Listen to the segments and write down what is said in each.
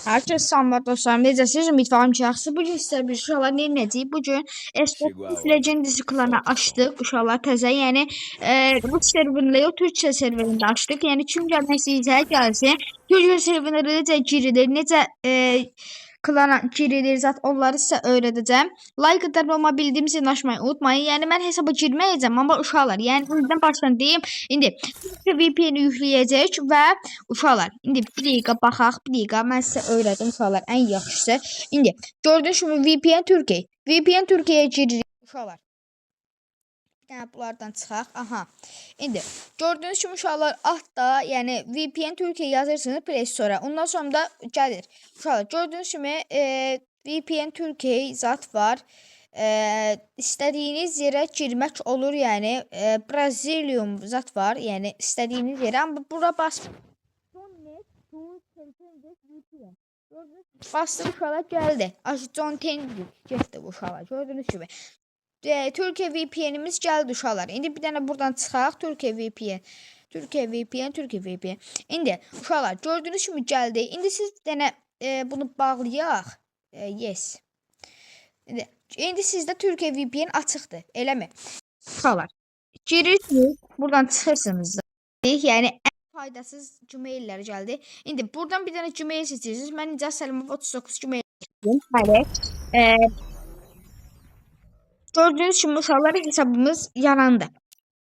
Herkes salamlar dostlarım. Necəsiniz? Ümidvaram ki, yaxşı. Bu gün sizə bir uşaqlar nə edəcəyik? Bu gün Escape Legendary klanı açdıq. Uşaqlar təzə, yəni rus serverində yox, türkçə serverində açdıq. Yəni kim gəlmək istəyirsə gəlsin. Türkçə serverində necə girilir, necə klana girilir, zat onları sizə öyrədəcəm. Like atar və bildirim zilini açmayı unutmayın. Yəni mən hesaba girməyəcəm, amma uşaqlar, yəni öncədən başdan deyim. İndi VPN-i yükləyəcək və uşaqlar, indi bir dəqiqə baxaq, bir dəqiqə mən sizə öyrədim uşaqlar, ən yaxşısı. İndi gördüyünüz kimi VPN Türkiyə. VPN Türkiyəyə giririk uşaqlar. Bir dənə bunlardan çıxaq. Aha. İndi gördüyünüz kimi uşaqlar altda, yəni VPN Türkiyə yazırsınız Play Store-a. Ondan sonra da gəlir. Uşaqlar gördüyünüz kimi VPN Türkiyə zat var. İstədiyiniz yerə girmək olur, yəni Brazilium zat var, yəni istədiyiniz yerə, amma bura basmayın. Bastım uşaqlar gəldi. John Tengi getdi bu uşaqlar. Gördüyünüz kimi. Türkiyə VPN-imiz gəldi uşaqlar. İndi bir dənə buradan çıxaq. Türkiyə VPN. Türkiyə VPN, Türkiyə VPN. İndi uşaqlar gördüyünüz kimi gəldi. İndi siz bir dənə bunu bağlayaq. Yes. İndi sizdə Türkiyə VPN açıqdır. Eləmi? Uşaqlar girirsiniz. Buradan çıxırsınız. Yəni faydasız Gmail'lər gəldi. İndi buradan bir dənə Gmail seçirsiniz. Mən Nicaz Səlimov 39 Gmail seçdim. Bəli. Gördüyünüz kimi uşaqlar hesabımız yarandı.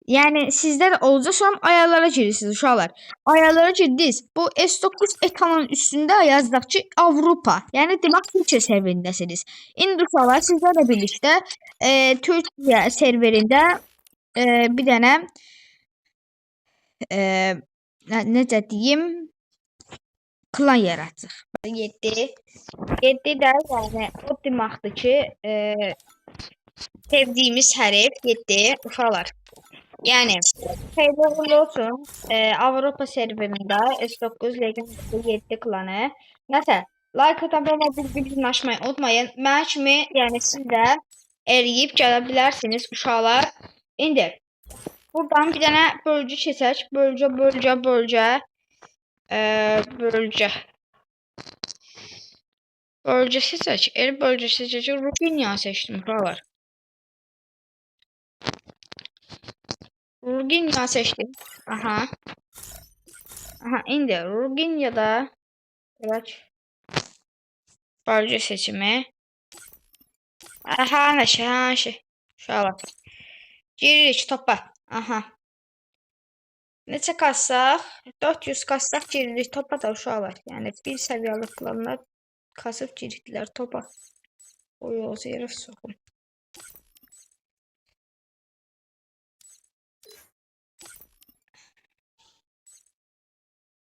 Yəni sizdə də olacaq, sonra ayarlara girirsiniz uşaqlar. Ayarlara girdiniz. Bu S9 ekranın üstündə yazdıq ki Avropa. Yəni demək Türkiyə serverindəsiniz. İndi uşaqlar sizlərlə birlikdə Türkiyə serverində bir dənə necə deyim, klan yaratdıq. 7 də yəni o deməkdir ki sevdiyimiz hərf 7 uşaqlar. Yəni xeyirli uğurlu olsun Avropa serverində S9 Legend 7 klanı. Nəsə, like atıp və bildirim açmayı unutmayın. Mən kimi, yəni siz də eləyib gələ bilərsiniz uşaqlar. İndi buradan bir dənə bölgə seçək. Bölgə seçək. Bölgə seçək. Ruginiya seçdim uşaqlar. Ruginiya seçdim. Aha. İndi Ruginiyada bölgə seçimi. Aha, nəşə. Uşaqlar. Giririk topa. Aha. Neçə kassaq? 400 kassaq giririk topa da uşaqlar. Yəni bir səviyyəli planlar kasıb girdilər topa. O yol yerə soxum.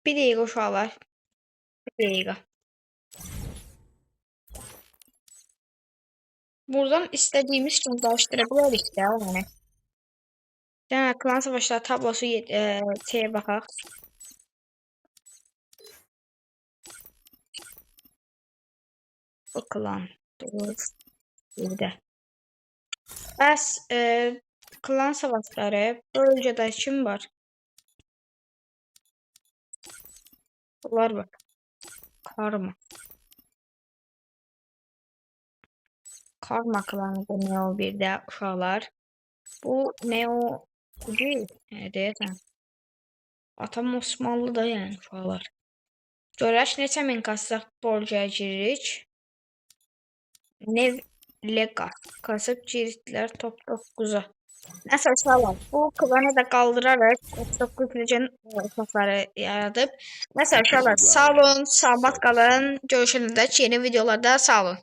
Bir dəqiqə uşaqlar. Bir dəqiqə. Buradan istədiyimiz kimi dəyişdirə bilərik də, yəni. Yəni klan savaşları tablosu şeye baxaq. Bu klan. Burada. Bəs klan savaşları bölgədə kim var? Bunlar bak. Karma. Karma klanı da Neo bir de uşaqlar. Bu Neo değil. Deyəsən. Atam Osmanlı da yəni uşaqlar. Görək neçə min kassaq bölgəyə giririk. Nev Lega. Kasıb girdilər top 9'a. Nəsə uşaqlar. Bu klanı da qaldıraraq 9 Legion uşaqları yaradıp. Nəsə uşaqlar sağ olun, sağlıqla qalın. Görüşənədək yeni videolarda sağ olun.